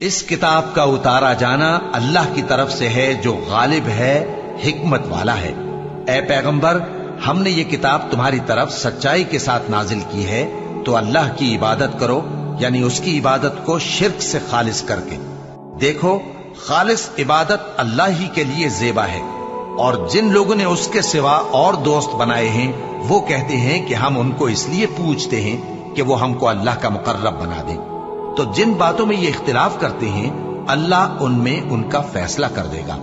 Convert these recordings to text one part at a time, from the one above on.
اس کتاب کا اتارا جانا اللہ کی طرف سے ہے جو غالب ہے، حکمت والا ہے۔ اے پیغمبر، ہم نے یہ کتاب تمہاری طرف سچائی کے ساتھ نازل کی ہے، تو اللہ کی عبادت کرو، یعنی اس کی عبادت کو شرک سے خالص کر کے۔ دیکھو، خالص عبادت اللہ ہی کے لیے زیبا ہے، اور جن لوگوں نے اس کے سوا اور دوست بنائے ہیں وہ کہتے ہیں کہ ہم ان کو اس لیے پوچھتے ہیں کہ وہ ہم کو اللہ کا مقرب بنا دیں۔ تو جن باتوں میں یہ اختلاف کرتے ہیں اللہ ان میں ان کا فیصلہ کر دے گا۔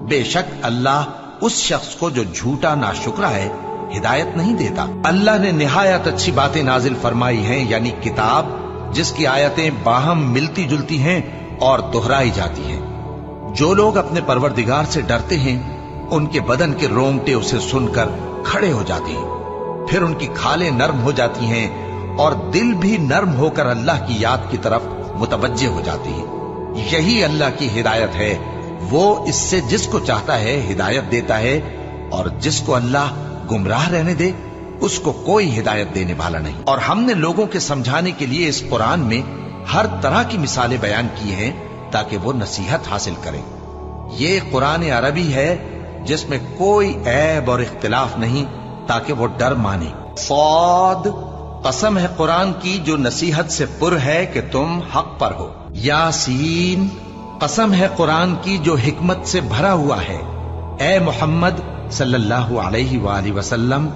بے شک اللہ اس شخص کو جو جھوٹا ناشکرا ہے ہدایت نہیں دیتا۔ اللہ نے نہایت اچھی باتیں نازل فرمائی ہیں، یعنی کتاب جس کی آیتیں باہم ملتی جلتی ہیں اور دہرائی جاتی ہیں۔ جو لوگ اپنے پروردگار سے ڈرتے ہیں ان کے بدن کے رونگٹے اسے سن کر کھڑے ہو جاتے ہیں، پھر ان کی کھالیں نرم ہو جاتی ہیں اور دل بھی نرم ہو کر اللہ کی یاد کی طرف متوجہ ہو جاتی ہیں۔ یہی اللہ کی ہدایت ہے، وہ اس سے جس کو چاہتا ہے ہدایت دیتا ہے، اور جس کو اللہ گمراہ رہنے دے اس کو کوئی ہدایت دینے والا نہیں۔ اور ہم نے لوگوں کے سمجھانے کے لیے اس قرآن میں ہر طرح کی مثالیں بیان کی ہیں تاکہ وہ نصیحت حاصل کریں۔ یہ قرآن عربی ہے جس میں کوئی عیب اور اختلاف نہیں تاکہ وہ ڈر مانے۔ صاد، قسم ہے قرآن کی جو نصیحت سے پر ہے کہ تم حق پر ہو۔ یاسین، قسم ہے قرآن کی جو حکمت سے بھرا ہوا ہے۔ اے محمد صلی اللہ علیہ وآلہ وسلم،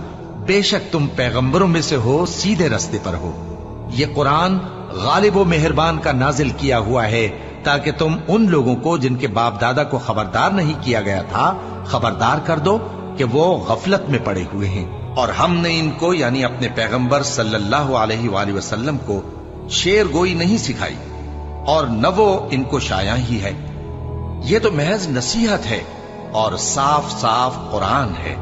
بے شک تم پیغمبروں میں سے ہو، سیدھے رستے پر ہو۔ یہ قرآن غالب و مہربان کا نازل کیا ہوا ہے تاکہ تم ان لوگوں کو جن کے باپ دادا کو خبردار نہیں کیا گیا تھا خبردار کر دو کہ وہ غفلت میں پڑے ہوئے ہیں۔ اور ہم نے ان کو یعنی اپنے پیغمبر صلی اللہ علیہ وآلہ وسلم کو شعر گوئی نہیں سکھائی، اور نہ وہ ان کو شایع ہی ہے۔ یہ تو محض نصیحت ہے اور صاف صاف قرآن ہے،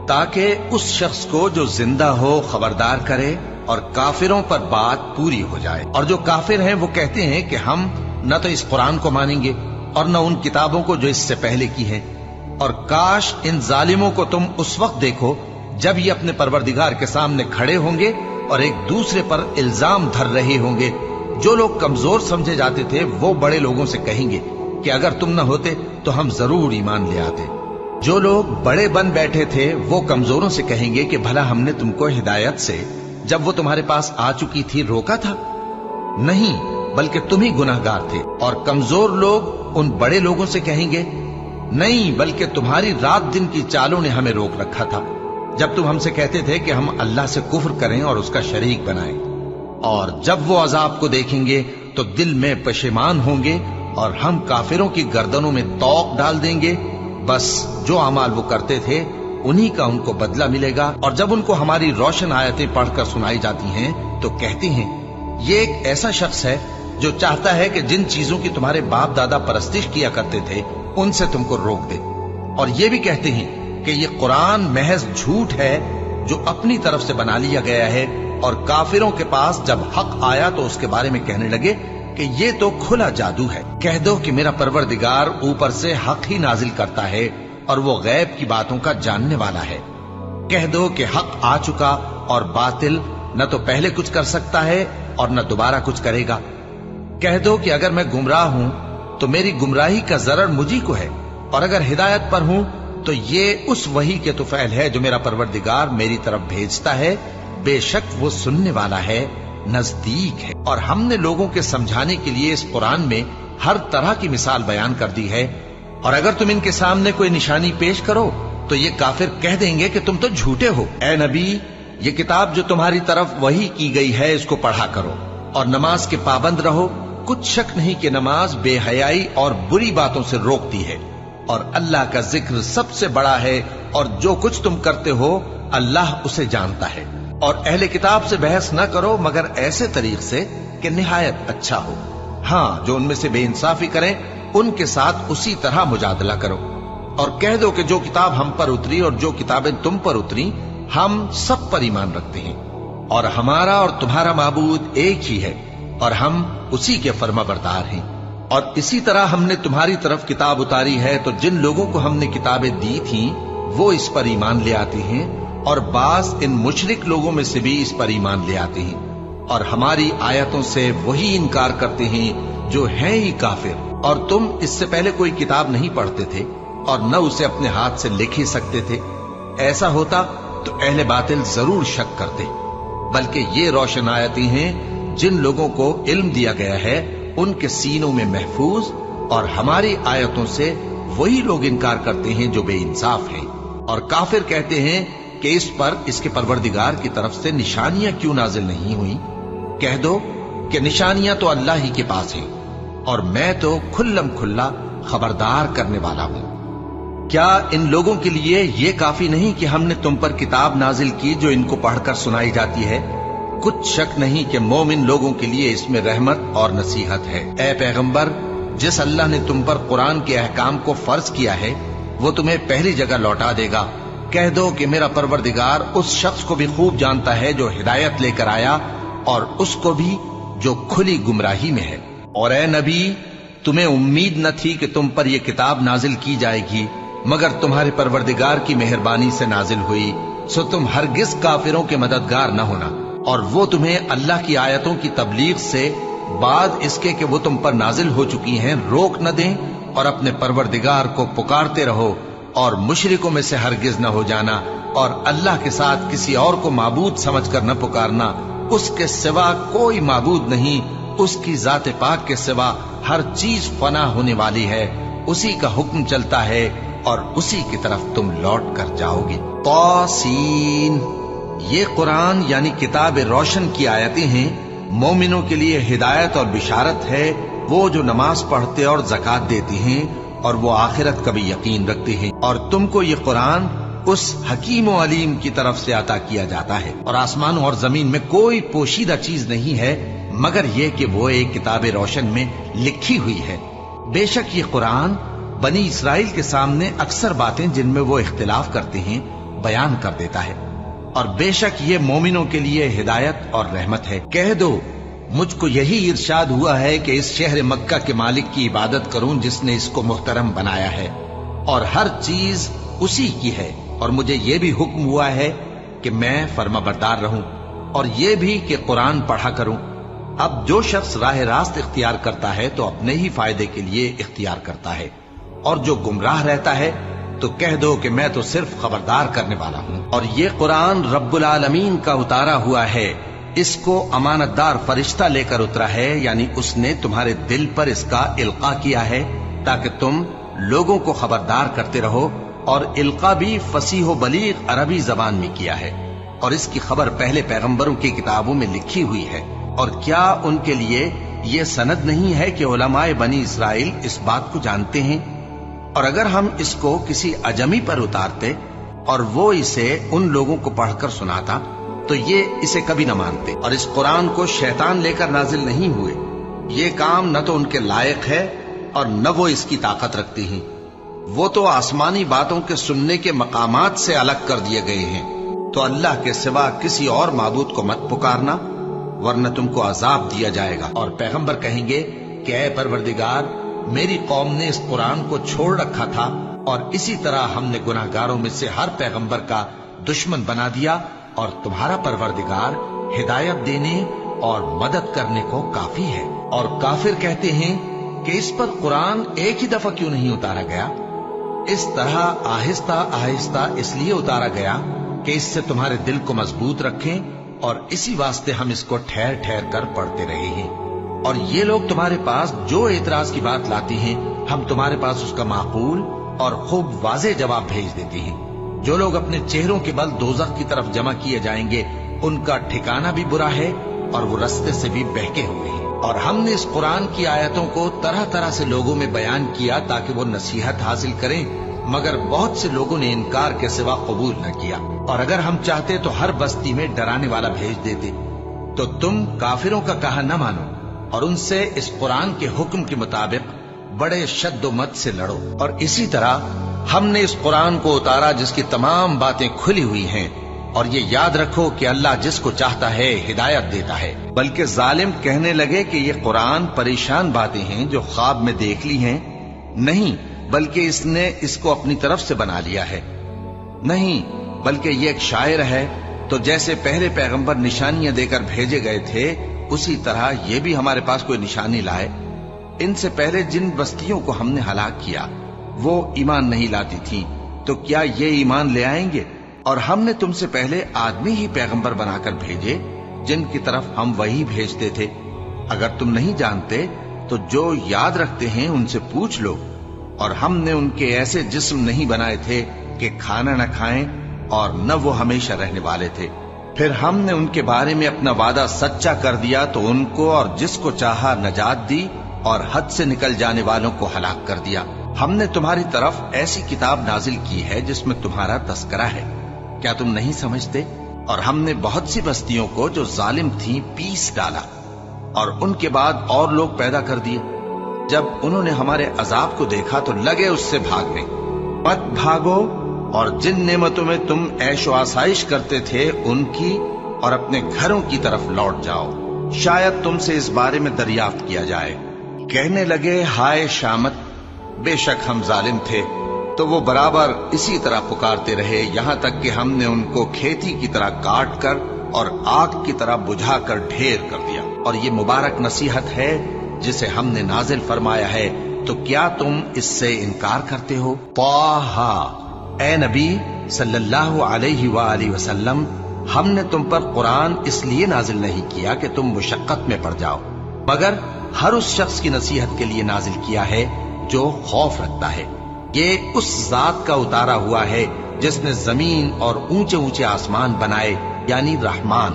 تاکہ اس شخص کو جو زندہ ہو خبردار کرے اور کافروں پر بات پوری ہو جائے۔ اور جو کافر ہیں وہ کہتے ہیں کہ ہم نہ تو اس قرآن کو مانیں گے اور نہ ان کتابوں کو جو اس سے پہلے کی ہیں، اور کاش ان ظالموں کو تم اس وقت دیکھو جب یہ اپنے پروردگار کے سامنے کھڑے ہوں گے اور ایک دوسرے پر الزام دھر رہے ہوں گے۔ جو لوگ کمزور سمجھے جاتے تھے وہ بڑے لوگوں سے کہیں گے کہ اگر تم نہ ہوتے تو ہم ضرور ایمان لے آتے۔ جو لوگ بڑے بن بیٹھے تھے وہ کمزوروں سے کہیں گے کہ بھلا ہم نے تم کو ہدایت سے جب وہ تمہارے پاس آ چکی تھی روکا تھا؟ نہیں، بلکہ تم ہی گناہگار تھے۔ اور کمزور لوگ ان بڑے لوگوں سے کہیں گے نہیں، بلکہ تمہاری رات دن کی چالوں نے ہمیں روک رکھا تھا جب تم ہم سے کہتے تھے کہ ہم اللہ سے کفر کریں اور اس کا شریک بنائیں۔ اور جب وہ عذاب کو دیکھیں گے تو دل میں پشیمان ہوں گے اور ہم کافروں کی گردنوں میں طوق ڈال دیں گے۔ بس جو اعمال وہ کرتے تھے انہی کا ان کو بدلہ ملے گا۔ اور جب ان کو ہماری روشن آیتیں پڑھ کر سنائی جاتی ہیں تو کہتے ہیں یہ ایک ایسا شخص ہے جو چاہتا ہے کہ جن چیزوں کی تمہارے باپ دادا پرستش کیا کرتے تھے ان سے تم کو روک دے۔ اور یہ بھی کہتے ہیں کہ یہ قرآن محض جھوٹ ہے جو اپنی طرف سے بنا لیا گیا ہے۔ اور کافروں کے پاس جب حق آیا تو اس کے بارے میں کہنے لگے کہ یہ تو کھلا جادو ہے۔ کہہ دو کہ میرا پروردگار اوپر سے حق ہی نازل کرتا ہے اور وہ غیب کی باتوں کا جاننے والا ہے۔ کہہ دو کہ حق آ چکا اور باطل نہ تو پہلے کچھ کر سکتا ہے اور نہ دوبارہ کچھ کرے گا۔ کہہ دو کہ اگر میں گمراہ ہوں تو میری گمراہی کا ضرر مجھی کو ہے، اور اگر ہدایت پر ہوں تو یہ اس وحی کے طفیل ہے جو میرا پروردگار میری طرف بھیجتا ہے۔ بے شک وہ سننے والا ہے، نزدیک ہے۔ اور ہم نے لوگوں کے سمجھانے کے لیے اس قرآن میں ہر طرح کی مثال بیان کر دی ہے، اور اگر تم ان کے سامنے کوئی نشانی پیش کرو تو یہ کافر کہہ دیں گے کہ تم تو جھوٹے ہو۔ اے نبی، یہ کتاب جو تمہاری طرف وحی کی گئی ہے اس کو پڑھا کرو اور نماز کے پابند رہو۔ کچھ شک نہیں کہ نماز بے حیائی اور بری باتوں سے روکتی ہے، اور اللہ کا ذکر سب سے بڑا ہے، اور جو کچھ تم کرتے ہو اللہ اسے جانتا ہے۔ اور اہل کتاب سے بحث نہ کرو مگر ایسے طریق سے کہ نہایت اچھا ہو۔ ہاں، جو ان میں سے بے انصافی کریں ان کے ساتھ اسی طرح مجادلہ کرو، اور کہہ دو کہ جو کتاب ہم پر اتری اور جو کتابیں تم پر اتری ہم سب پر ایمان رکھتے ہیں، اور ہمارا اور تمہارا معبود ایک ہی ہے، اور ہم اسی کے فرما بردار ہیں۔ اور اسی طرح ہم نے تمہاری طرف کتاب اتاری ہے تو جن لوگوں کو ہم نے کتابیں دی تھیں وہ اس پر ایمان لے آتے ہیں، اور بعض ان مشرک لوگوں میں سے بھی اس پر ایمان لے آتے ہیں، اور ہماری آیتوں سے وہی انکار کرتے ہیں जो हैं ही काफिर, और तुम इससे पहले कोई किताब नहीं पढ़ते थे और न उसे अपने हाथ से लिख ही सकते थे। ऐसा होता तो अहले बातिल जरूर शक करते, बल्कि ये रोशन आयतें हैं जिन लोगों को इल्म दिया गया है उनके सीनों में महफूज, और हमारी आयतों से वही लोग इनकार करते हैं जो बेइंसाफ हैं। और काफिर कहते हैं कि इस पर इसके परवरदिगार की तरफ से निशानियां क्यों नाजिल नहीं हुई। कह दो कि निशानियां तो अल्लाह ही के पास हैं, और मैं तो खुल्लम खुल्ला खबरदार करने वाला हूं। क्या इन लोगों के लिए ये काफी नहीं कि हमने तुम पर किताब नाजिल की जो इनको पढ़कर सुनाई जाती है? कुछ शक नहीं कि मोमिन लोगों के लिए इसमें रहमत और नसीहत है। ऐ पैगंबर, जिस अल्लाह ने तुम पर कुरान के अहकाम को फर्ज किया है वो तुम्हें पहली जगह लौटा देगा। कह दो कि मेरा परवरदिगार उस शख्स को भी खूब जानता है जो हिदायत लेकर आया, और उसको भी जो खुली गुमराही में है। और ऐ नबी, तुम्हें उम्मीद न थी कि तुम पर यह किताब नाजिल की जाएगी, मगर तुम्हारे परवरदिगार की मेहरबानी से नाजिल हुई, सो तुम हरगिज काफिरों के मददगार न होना। और वो तुम्हें अल्लाह की आयतों की तबलीग से बाद इसके कि वो तुम पर नाजिल हो चुकी हैं रोक न दें, और अपने परवरदिगार को पुकारते रहो, और मुशरिकों में से हरगिज न हो जाना, और अल्लाह के साथ किसी और को माबूद समझकर न पुकारना। उसके सिवा कोई माबूद नहीं, उसकी जाते पाक के सिवा हर चीज फना होने वाली है, उसी का हुक्म चलता है और उसी की तरफ तुम लौट कर जाओगे। तौसीन, ये कुरान यानी किताब रोशन की आयतें हैं, मोमिनों के लिए हिदायत और बिशारत है। वो जो नमाज पढ़ते और ज़कात देते हैं और वो आखिरत का भी यकीन रखते हैं। और तुमको ये कुरान उस हकीम व अलीम की तरफ से अता किया जाता है, और आसमानों और जमीन में कोई पोशीदा चीज नहीं है मगर ये कि वो एक किताब रोशन में लिखी हुई है। बेशक ये कुरान बनी इसराइल के सामने अक्सर बातें जिनमें वो इख्तिलाफ करते हैं बयान कर देता है, और बेशक ये मोमिनों के लिए हिदायत और रहमत है। कह दो, मुझको यही इरशाद हुआ है कि इस शहर मक्का के मालिक की इबादत करूं जिसने इसको मुहतरम बनाया है, और हर चीज उसी की है। और मुझे ये भी हुक्म हुआ है कि मैं फर्माबरदार रहूं, और ये भी कि कुरान पढ़ा करूं। अब जो शख्स राह रास्त इख्तियार करता है तो अपने ही फायदे के लिए इख्तियार करता है, और जो गुमराह रहता है तो कह दो कि मैं तो सिर्फ खबरदार करने वाला हूं। और ये कुरान रब्बुल आलमीन का उतारा हुआ है, इसको अमानतदार फरिश्ता लेकर उतरा है, यानी उसने तुम्हारे दिल पर इसका इल्का किया है ताकि तुम लोगों को खबरदार करते रहो। और इल्का भी फसीह बलीग अरबी जबान में किया है, और इसकी खबर पहले पैगंबरों की किताबों में लिखी हुई है। और क्या उनके लिए ये सनद नहीं है कि उलमाए बनी इसराइल इस बात को जानते हैं? और अगर हम इसको किसी अजमी पर उतारते और वो इसे उन लोगों को पढ़कर सुनाता तो ये इसे कभी न मानते। और इस कुरान को शैतान लेकर नाजिल नहीं हुए, ये काम न तो उनके लायक है और न वो इसकी ताकत रखती हैं। वो तो आसमानी बातों के सुनने के मकामात से अलग कर दिए गए हैं। तो अल्लाह के सिवा किसी और माबूद को मत पुकारना, वरना तुमको अजाब दिया जाएगा। और पैगंबर कहेंगे कि ऐ परवरदिगार, मेरी कौम ने इस कुरान को छोड़ रखा था, और इसी तरह हमने गुनाहगारों में से हर पैगंबर का दुश्मन बना दिया, और तुम्हारा परवरदिगार हिदायत देने और मदद करने को काफी है। और काफिर कहते हैं कि इस पर कुरान एक ही दफा क्यों नहीं उतारा गया? इस तरह आहिस्ता आहिस्ता इसलिए उतारा गया कि इससे तुम्हारे दिल को मजबूत रखें, और इसी वास्ते हम इसको ठहर ठहर कर पढ़ते रहे हैं। और ये लोग तुम्हारे पास जो एतराज की बात लाती हैं, हम तुम्हारे पास उसका माकूल और खूब वाज़ेह जवाब भेज देते हैं। जो लोग अपने चेहरों के बल दोज़ख की तरफ जमा किए जाएंगे, उनका ठिकाना भी बुरा है और वो रास्ते से भी बहके हुए हैं। और हमने इस कुरान की आयतों को तरह तरह से लोगों में बयान किया ताकि वो नसीहत हासिल करें, मगर बहुत से लोगों ने इनकार के सिवा कबूल न किया। और अगर हम चाहते तो हर बस्ती में डराने वाला भेज देते। तो तुम काफिरों का कहा न मानो और उनसे इस कुरान के हुक्म के मुताबिक बड़े शद्दोमत से लड़ो। और इसी तरह हमने इस कुरान को उतारा जिसकी तमाम बातें खुली हुई हैं। और ये याद रखो कि अल्लाह जिसको चाहता है हिदायत देता है। बल्कि जालिम कहने लगे कि ये कुरान परेशान बातें हैं जो ख्वाब में देख ली हैं। नहीं, बल्कि इसने इसको अपनी तरफ से बना लिया है। नहीं, बल्कि ये एक शायर है। तो जैसे पहले पैगंबर निशानियां देकर भेजे गए थे, उसी तरह ये भी हमारे पास कोई निशानी लाए। इनसे पहले जिन बस्तियों को हमने हलाक किया वो ईमान नहीं लाती थीं, तो क्या ये ईमान ले आएंगे? और हमने तुमसे पहले आदमी ही पैगंबर बनाकर भेजे जिनकी तरफ हम वही भेजते थे। अगर तुम नहीं जानते तो जो याद रखते हैं उनसे पूछ लो। और हमने उनके ऐसे जिस्म नहीं बनाए थे कि खाना न खाएं और न वो हमेशा रहने वाले थे। फिर हमने उनके बारे में अपना वादा सच्चा कर दिया तो उनको और जिसको चाहा नजात दी और हद से निकल जाने वालों को हलाक कर दिया। हमने तुम्हारी तरफ ऐसी किताब नाजिल की है जिसमें तुम्हारा तस्करा है, क्या तुम नहीं समझते? और हमने बहुत सी बस्तियों को जो जालिम थीं पीस डाला और उनके बाद और लोग पैदा कर दिए। जब उन्होंने हमारे अजाब को देखा तो लगे उससे भागने। मत भागो और जिन नेमतों में तुम ऐशो आसाइश करते थे उनकी और अपने घरों की तरफ लौट जाओ, शायद तुमसे इस बारे में दरियाफ्त किया जाए। कहने लगे, हाय शामत, बेशक हम जालिम थे। तो वो बराबर इसी तरह पुकारते रहे यहां तक कि हमने उनको खेती की तरह काट कर और आग की तरह बुझाकर ढेर कर दिया। और ये मुबारक नसीहत है जिसे हमने नाजिल फरमाया है, तो क्या तुम इससे इनकार करते हो? ताहा, ए नबी सल्लल्लाहु अलैहि वसल्लम, हमने तुम पर कुरान इसलिए नाजिल नहीं किया कि तुम मुशक्कत में पड़ जाओ, मगर हर उस शख्स की नसीहत के लिए नाजिल किया है जो खौफ रखता है। ये उस जात का उतारा हुआ है जिसने जमीन और ऊंचे ऊंचे आसमान बनाए, यानी रहमान,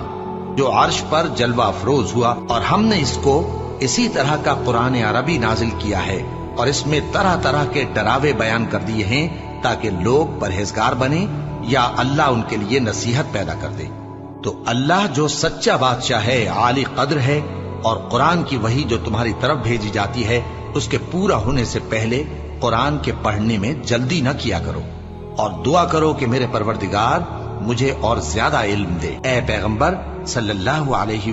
जो अर्श पर जलवा अफरोज हुआ। और हमने इसको इसी तरह का कुरान अरबी नाजिल किया है और इसमें तरह तरह के डरावे बयान कर दिए हैं ताकि लोग परहेजगार बने या अल्लाह उनके लिए नसीहत पैदा कर दे। तो अल्लाह जो सच्चा बादशाह है, आली कद्र है, और कुरान की वही जो तुम्हारी तरफ भेजी जाती है उसके पूरा होने से पहले कुरान के पढ़ने में जल्दी न किया करो और दुआ करो कि मेरे परवरदिगार मुझे और ज्यादा इल्म दे। ए पैगंबर सल्लल्लाहु अलैहि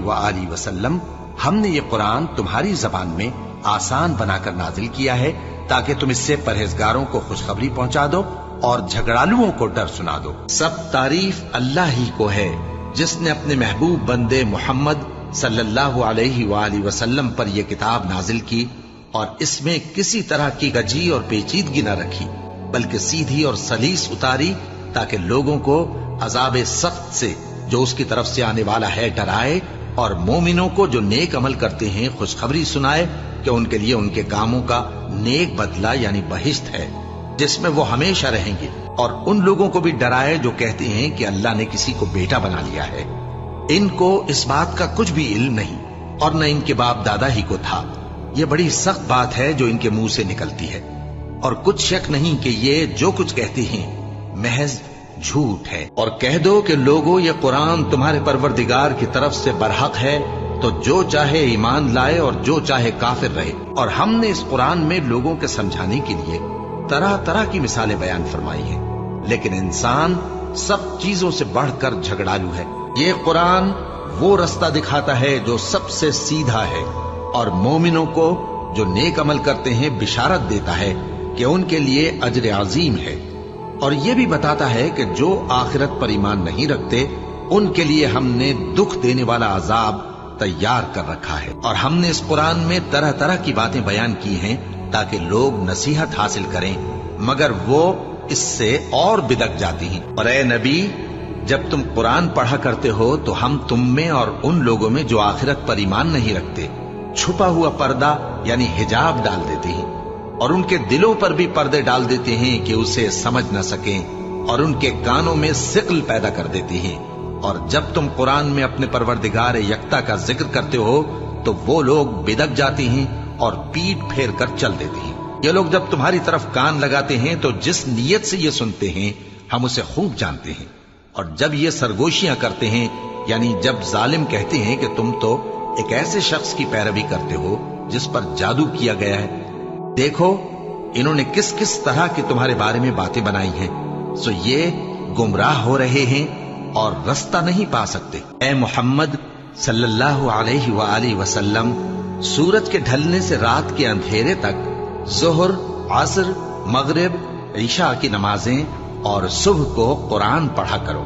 वसल्लम, हमने ये कुरान तुम्हारी जबान में आसान बनाकर नाजिल किया है ताकि तुम इससे परहेजगारों को खुशखबरी पहुंचा दो और झगड़ालुओं को डर सुना दो। सब तारीफ अल्लाह ही को है जिसने अपने महबूब बंदे मोहम्मद सल्लल्लाहु अलैहि वसल्लम पर यह किताब नाजिल की और इसमें किसी तरह की गजी और पेचीदगी न रखी, बल्कि सीधी और सलीस उतारी ताकि लोगों को अजाब सख्त से जो उसकी तरफ से आने वाला है डराए और मोमिनों को जो नेक अमल करते हैं खुशखबरी सुनाए कि उनके लिए उनके कामों का नेक बदला यानी बहिश्त है जिसमें वो हमेशा रहेंगे, और उन लोगों को भी डराए जो कहते हैं कि अल्लाह ने किसी को बेटा बना लिया है। इनको इस बात का कुछ भी इल्म नहीं और न इनके बाप दादा ही को था। ये बड़ी सख्त बात है जो इनके मुंह से निकलती है और कुछ शक नहीं कि ये जो कुछ कहते हैं महज झूठ है। और कह दो कि लोगों, ये कुरान तुम्हारे परवरदिगार की तरफ से बरहक है, तो जो चाहे ईमान लाए और जो चाहे काफिर रहे। और हमने इस कुरान में लोगों के समझाने के लिए तरह तरह की मिसालें बयान फरमाई हैं, लेकिन इंसान सब चीजों से बढ़कर झगड़ालू है। ये कुरान वो रास्ता दिखाता है जो सबसे सीधा है और मोमिनों को जो नेक अमल करते हैं बिशारत देता है कि उनके लिए अजर अजीम है, और ये भी बताता है कि जो आखिरत पर ईमान नहीं रखते उनके लिए हमने दुख देने वाला अजाब तैयार कर रखा है। और हमने इस कुरान में तरह तरह की बातें बयान की हैं ताकि लोग नसीहत हासिल करें, मगर वो इससे और बिदक जाती हैं। और ए नबी, जब तुम कुरान पढ़ा करते हो तो हम तुम में और उन लोगों में जो आखिरत पर ईमान नहीं रखते छुपा हुआ पर्दा यानी हिजाब डाल देते हैं और उनके दिलों पर भी पर्दे डाल देते हैं कि उसे समझ न सकें, और उनके कानों में सिक्ल पैदा कर देते हैं। और जब तुम कुरान में अपने परवरदिगार यकता का जिक्र करते हो तो वो लोग बिदक जाते हैं और पीठ फेर कर चल देते हैं। ये लोग जब तुम्हारी तरफ कान लगाते हैं तो जिस नीयत से ये सुनते हैं हम उसे खूब जानते हैं, और जब ये सरगोशियां करते हैं यानी जब जालिम कहते हैं कि तुम तो एक ऐसे शख्स की पैरवी करते हो जिस पर जादू किया गया है, देखो इन्होंने किस किस तरह की तुम्हारे बारे में बातें बनाई हैं, सो ये गुमराह हो रहे हैं और रास्ता नहीं पा सकते। ए मोहम्मद सल्लल्लाहु अलैहि वसल्लम, सूरज के ढलने से रात के अंधेरे तक ज़ोहर, असर, मगरिब, ईशा की नमाजें और सुबह को कुरान पढ़ा करो,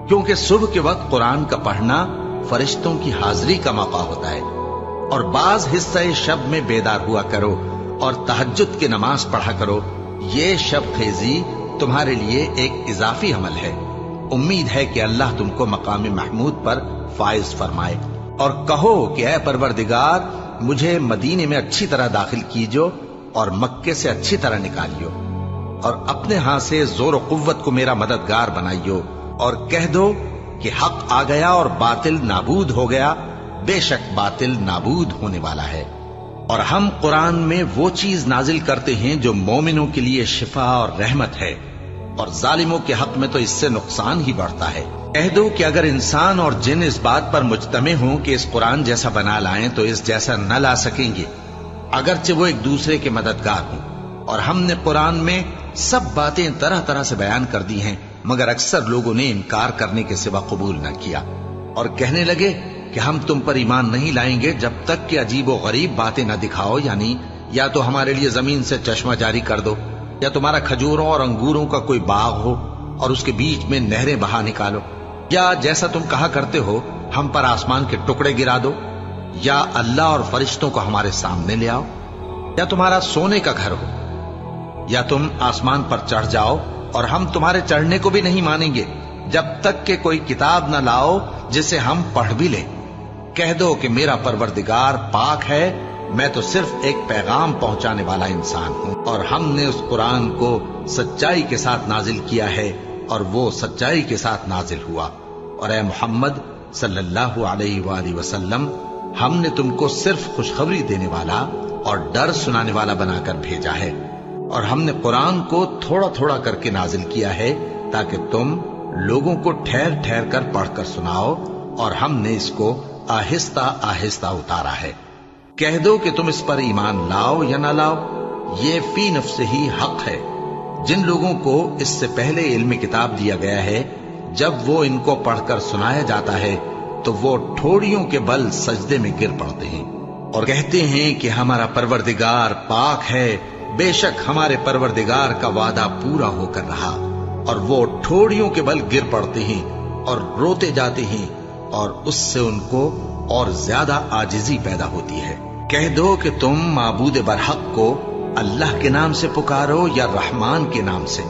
क्योंकि सुबह के वक्त कुरान का पढ़ना फरिश्तों की हाजिरी का मौका होता है। اور بعض حصہ شب میں بیدار ہوا کرو اور تہجد کی نماز پڑھا کرو. یہ شب خیزی تمہارے لیے ایک اضافی عمل ہے. امید ہے کہ اللہ تم کو مقام محمود پر فائز فرمائے. اور کہو کہ اے پروردگار مجھے مدینے میں اچھی طرح داخل کیجو اور مکے سے اچھی طرح نکالیو اور اپنے ہاں سے زور و قوت کو میرا مددگار بنائیو. اور کہہ دو کہ حق آ گیا اور باطل نابود ہو گیا. بے شک باطل نابود ہونے والا ہے. اور ہم قرآن میں وہ چیز نازل کرتے ہیں جو مومنوں کے لیے شفا اور رحمت ہے اور ظالموں کے حق میں تو اس سے نقصان ہی بڑھتا ہے. کہہ دو کہ اگر انسان اور جن اس بات پر مجتمع ہوں کہ اس قرآن جیسا بنا لائیں تو اس جیسا نہ لا سکیں گے، اگرچہ وہ ایک دوسرے کے مددگار ہوں. اور ہم نے قرآن میں سب باتیں طرح طرح سے بیان کر دی ہیں، مگر اکثر لوگوں نے انکار کرنے کے سوا قبول نہ کیا اور کہنے لگے کہ ہم تم پر ایمان نہیں لائیں گے جب تک کہ عجیب و غریب باتیں نہ دکھاؤ، یعنی یا تو ہمارے لیے زمین سے چشمہ جاری کر دو، یا تمہارا کھجوروں اور انگوروں کا کوئی باغ ہو اور اس کے بیچ میں نہریں بہا نکالو، یا جیسا تم کہا کرتے ہو ہم پر آسمان کے ٹکڑے گرا دو، یا اللہ اور فرشتوں کو ہمارے سامنے لے آؤ، یا تمہارا سونے کا گھر ہو، یا تم آسمان پر چڑھ جاؤ اور ہم تمہارے چڑھنے کو بھی نہیں مانیں گے جب تک کہ کوئی کتاب نہ لاؤ جسے ہم پڑھ بھی لیں. کہہ دو کہ میرا پروردگار پاک ہے، میں تو صرف ایک پیغام پہنچانے والا انسان ہوں، اور ہم نے اس قرآن کو سچائی کے ساتھ نازل کیا ہے اور وہ سچائی کے ساتھ نازل ہوا. اور اے محمد صلی اللہ علیہ وآلہ وسلم، ہم نے تم کو صرف خوشخبری دینے والا اور ڈر سنانے والا بنا کر بھیجا ہے. اور ہم نے قرآن کو تھوڑا تھوڑا کر کے نازل کیا ہے تاکہ تم لوگوں کو ٹھہر ٹھہر کر پڑھ کر سناؤ، اور ہم نے اس کو آہستہ آہستہ اتارا ہے. کہہ دو کہ تم اس پر ایمان لاؤ یا نہ لاؤ، یہ فی نفس ہی حق ہے. جن لوگوں کو اس سے پہلے علم کتاب دیا گیا ہے، جب وہ ان کو پڑھ کر سنایا جاتا ہے تو وہ ٹھوڑیوں کے بل سجدے میں گر پڑتے ہیں اور کہتے ہیں کہ ہمارا پروردگار پاک ہے، بے شک ہمارے پروردگار کا وعدہ پورا ہو کر رہا. اور وہ ٹھوڑیوں کے بل گر پڑتے ہیں اور روتے جاتے ہیں اور اس سے ان کو اور زیادہ عاجزی پیدا ہوتی ہے. کہہ دو کہ تم معبود برحق کو اللہ کے نام سے پکارو یا رحمان کے نام سے،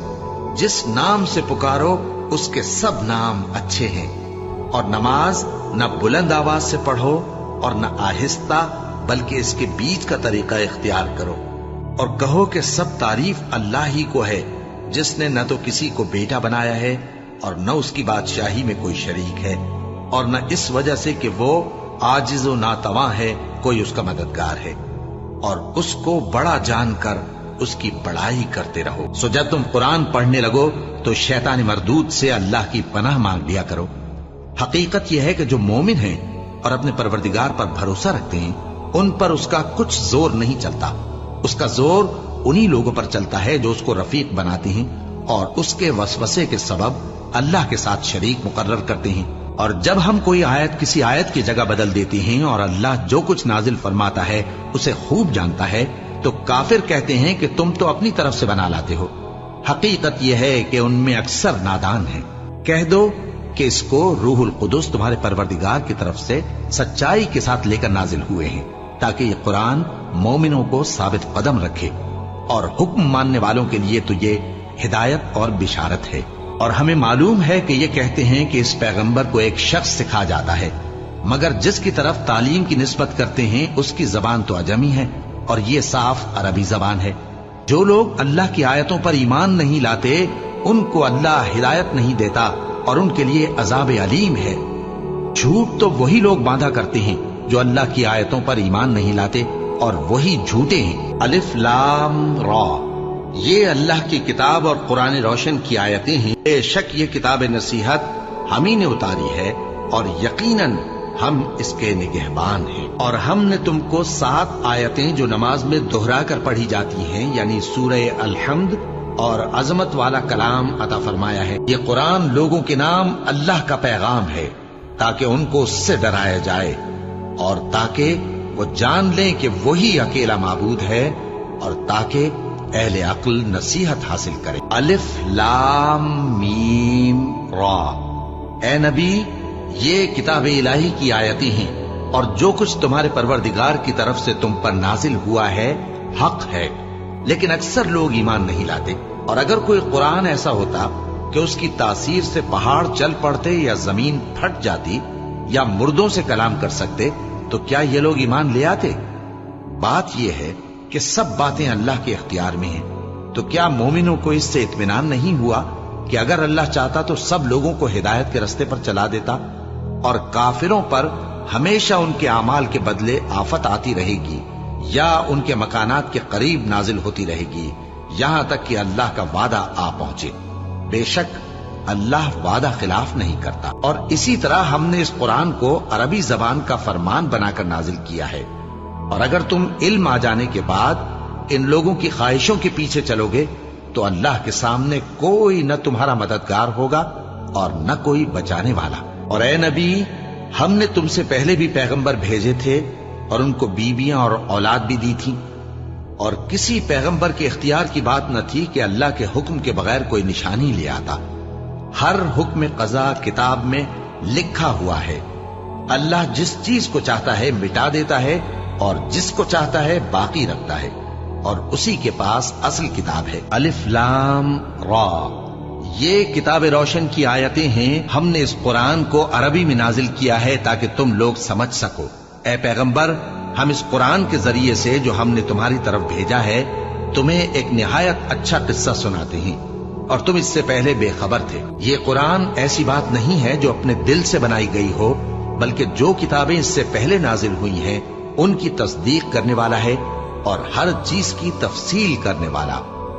جس نام سے پکارو اس کے سب نام اچھے ہیں. اور نماز نہ بلند آواز سے پڑھو اور نہ آہستہ، بلکہ اس کے بیچ کا طریقہ اختیار کرو. اور کہو کہ سب تعریف اللہ ہی کو ہے، جس نے نہ تو کسی کو بیٹا بنایا ہے اور نہ اس کی بادشاہی میں کوئی شریک ہے، اور نہ اس وجہ سے کہ وہ عاجز و ناتواں ہے کوئی اس کا مددگار ہے. اور اس کو بڑا جان کر اس کی بڑائی کرتے رہو. سو جب تم قرآن پڑھنے لگو تو شیطان مردود سے اللہ کی پناہ مانگ لیا کرو. حقیقت یہ ہے کہ جو مومن ہیں اور اپنے پروردگار پر بھروسہ رکھتے ہیں، ان پر اس کا کچھ زور نہیں چلتا. اس کا زور انہی لوگوں پر چلتا ہے جو اس کو رفیق بناتے ہیں اور اس کے وسوسے کے سبب اللہ کے ساتھ شریک مقرر کرتے ہیں. اور جب ہم کوئی آیت کسی آیت کی جگہ بدل دیتے ہیں اور اللہ جو کچھ نازل فرماتا ہے اسے خوب جانتا ہے، تو کافر کہتے ہیں کہ تم تو اپنی طرف سے بنا لاتے ہو. حقیقت یہ ہے کہ ان میں اکثر نادان ہیں. کہہ دو کہ اس کو روح القدس تمہارے پروردگار کی طرف سے سچائی کے ساتھ لے کر نازل ہوئے ہیں، تاکہ یہ قرآن مومنوں کو ثابت قدم رکھے. اور حکم ماننے والوں کے لیے تو یہ ہدایت اور بشارت ہے. اور ہمیں معلوم ہے کہ یہ کہتے ہیں کہ اس پیغمبر کو ایک شخص سکھا جاتا ہے، مگر جس کی طرف تعلیم کی نسبت کرتے ہیں اس کی زبان تو عجمی ہے اور یہ صاف عربی زبان ہے. جو لوگ اللہ کی آیتوں پر ایمان نہیں لاتے ان کو اللہ ہدایت نہیں دیتا اور ان کے لیے عذاب علیم ہے. جھوٹ تو وہی لوگ باندھا کرتے ہیں جو اللہ کی آیتوں پر ایمان نہیں لاتے اور وہی جھوٹے ہیں. الف لام را، یہ اللہ کی کتاب اور قرآن روشن کی آیتیں ہیں. بے شک یہ کتاب نصیحت ہم ہی نے اتاری ہے اور یقیناً ہم اس کے نگہبان ہیں. اور ہم نے تم کو 7 آیتیں جو نماز میں دہرا کر پڑھی جاتی ہیں، یعنی سورہ الحمد اور عظمت والا کلام عطا فرمایا ہے. یہ قرآن لوگوں کے نام اللہ کا پیغام ہے تاکہ ان کو اس سے ڈرایا جائے اور تاکہ وہ جان لیں کہ وہی اکیلا معبود ہے اور تاکہ اہل عقل نصیحت حاصل کرے. الف لام میم را، اے نبی یہ کتاب الہی کی آیتیں ہیں और जो कुछ तुम्हारे परवरदिगार की तरफ से तुम पर नाजिल हुआ है हक है, लेकिन अक्सर लोग ईमान नहीं लाते। और अगर कोई कुरान ऐसा होता कि उसकी तासीर से पहाड़ चल पड़ते या जमीन फट जाती या मुर्दों से कलाम कर सकते, तो क्या ये लोग ईमान ले आते? बात यह है कि सब बातें अल्लाह के इख्तियार में हैं। तो क्या मोमिनों को इससे इत्मीनान नहीं हुआ कि अगर अल्लाह चाहता तो सब लोगों को हिदायत के रास्ते पर चला देता, और काफिरों पर हमेशा उनके अमाल के बदले आफत आती रहेगी या उनके मकानात के करीब नाजिल होती रहेगी, यहां तक कि अल्लाह का वादा आ पहुंचे। बेशक अल्लाह वादा खिलाफ नहीं करता। और इसी तरह हमने इस कुरान को अरबी जबान का फरमान बनाकर नाजिल किया है। और अगर तुम इल्म आ जाने के बाद इन लोगों की ख्वाहिशों के पीछे चलोगे तो अल्लाह के सामने कोई न तुम्हारा मददगार होगा और न कोई बचाने वाला। और ए नबी, हमने तुमसे पहले भी पैगंबर भेजे थे और उनको बीबियां और औलाद भी दी थी, और किसी पैगंबर के इख्तियार की बात न थी कि अल्लाह के हुक्म के बगैर कोई निशानी ले आता। हर हुक्म कज़ा किताब में लिखा हुआ है। अल्लाह जिस चीज को चाहता है मिटा देता है और जिसको चाहता है बाकी रखता है, और उसी के पास असल किताब है। अलिफ लाम रा, ये किताब रोशन की आयतें हैं। हमने इस कुरान को अरबी में नाजिल किया है ताकि तुम लोग समझ सको। ए पैगंबर, हम इस कुरान के जरिए से जो हमने तुम्हारी तरफ भेजा है तुम्हें एक निहायत अच्छा किस्सा सुनाते हैं, और तुम इससे पहले बेखबर थे। ये कुरान ऐसी बात नहीं है जो अपने दिल से बनाई गई हो, बल्कि जो किताबें इससे पहले नाजिल हुई हैं उनकी तस्दीक करने वाला है और हर चीज की तफसील करने वाला,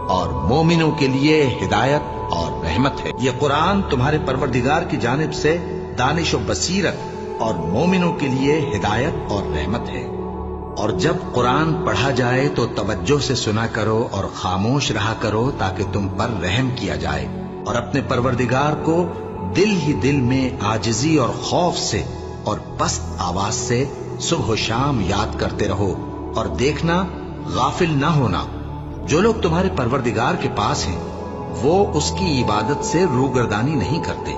और मोमिनों के लिए हिदायत और रहमत है। ये कुरान तुम्हारे परवरदिगार की जानिब से दानिश और बसीरत और मोमिनों के लिए हिदायत और रहमत है। और जब कुरान पढ़ा जाए तो तवज्जो से सुना करो और खामोश रहा करो ताकि तुम पर रहम किया जाए, और अपने परवरदिगार को दिल ही दिल में आजिजी और खौफ से और पस्त आवाज से सुबह शाम याद करते रहो, और देखना गाफिल ना होना। जो लोग तुम्हारे परवरदिगार के पास हैं वो उसकी इबादत से रूगर्दानी नहीं करते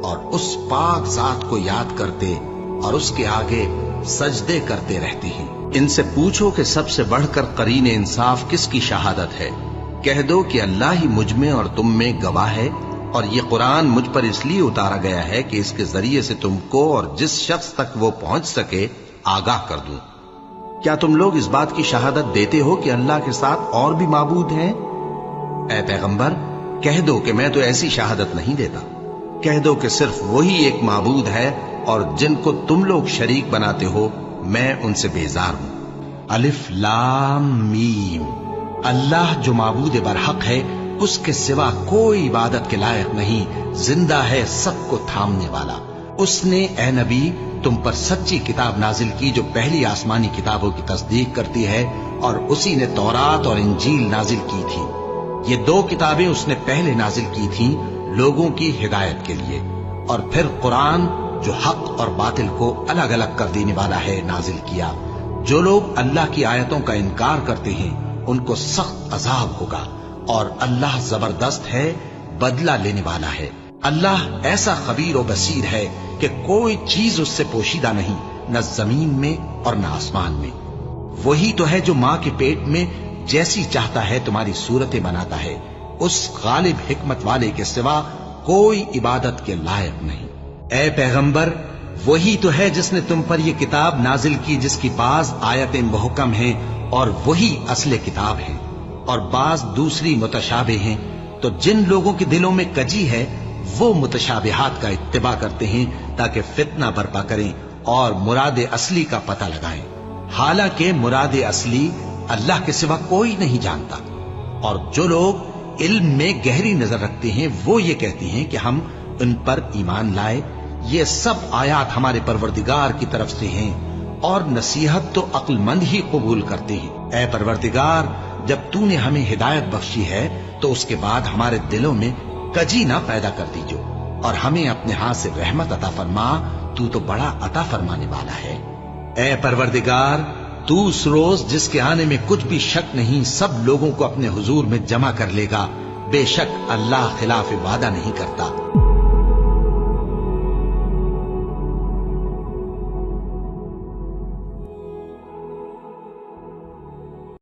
और उस पाक जात को याद करते और उसके आगे सजदे करते रहते हैं। इनसे पूछो कि सबसे बढ़कर करीन इंसाफ किसकी शहादत है। कह दो कि अल्लाह ही मुझ में और तुम में गवाह है, और ये कुरान मुझ पर इसलिए उतारा गया है कि इसके जरिए से तुमको और जिस शख्स तक वो पहुंच सके आगाह कर दूं। क्या तुम लोग इस बात की शहादत देते हो कि अल्लाह के साथ और भी माबूद हैं? ऐ पैगंबर, कह दो कि मैं तो ऐसी शहादत नहीं देता। कह दो कि सिर्फ वही एक माबूद है और जिनको तुम लोग शरीक बनाते हो मैं उनसे बेजार हूं। अलिफ लाम मीम, अल्लाह जो माबूद बरहक है उसके सिवा कोई इबादत के लायक नहीं, जिंदा है सबको थामने वाला। उसने ए नबी तुम पर सच्ची किताब नाजिल की जो पहली आसमानी किताबों की तस्दीक करती है, और उसी ने तौरात और इंजील नाजिल की थी। ये दो किताबें उसने पहले नाजिल की थीं लोगों की हिदायत के लिए, और फिर कुरान जो हक और बातिल को अलग अलग कर देने वाला है नाजिल किया। जो लोग अल्लाह की आयतों का इनकार करते हैं उनको सख्त अजाब होगा, और अल्लाह जबरदस्त है, बदला लेने वाला है। अल्लाह ऐसा खबीर और बसीर है कि कोई चीज उससे पोशीदा नहीं, न जमीन में और न आसमान में। वही तो है जो माँ के पेट में जैसी चाहता है तुम्हारी सूरतें बनाता है। उस गालिब हिकमत वाले के सिवा कोई इबादत के लायक नहीं। ए पैगंबर, वही तो है जिसने तुम पर यह किताब नाजिल की जिसकी बाज आयतें मुहकम हैं और वही असले किताब है, और बाज दूसरी मुतशाबे हैं। तो जिन लोगों के दिलों में कजी है वो मुतशाबिहात का इत्तिबा करते हैं ताकि फितना बर्पा करें और मुराद असली का पता लगाएं। हालांकि मुराद असली अल्लाह के सिवा कोई नहीं जानता। और जो लोग इल्म में गहरी नजर रखते हैं वो ये कहते हैं कि हम उन पर ईमान लाए। ये सब आयात हमारे परवरदिगार की तरफ से हैं, और नसीहत तो अक्लमंद ही कबूल करते हैं। ऐ परवरदिगार, जब तूने हमें हिदायत बख्शी है तो उसके बाद हमारे दिलों में कजी ना पैदा कर दीजो, और हमें अपने हाथ से रहमत अता फरमा, तू तो बड़ा अता फरमाने वाला है। ऐ परवरदिगार, तू उस रोज जिसके आने में कुछ भी शक नहीं सब लोगों को अपने हुजूर में जमा कर लेगा। बेशक अल्लाह खिलाफ वादा नहीं करता।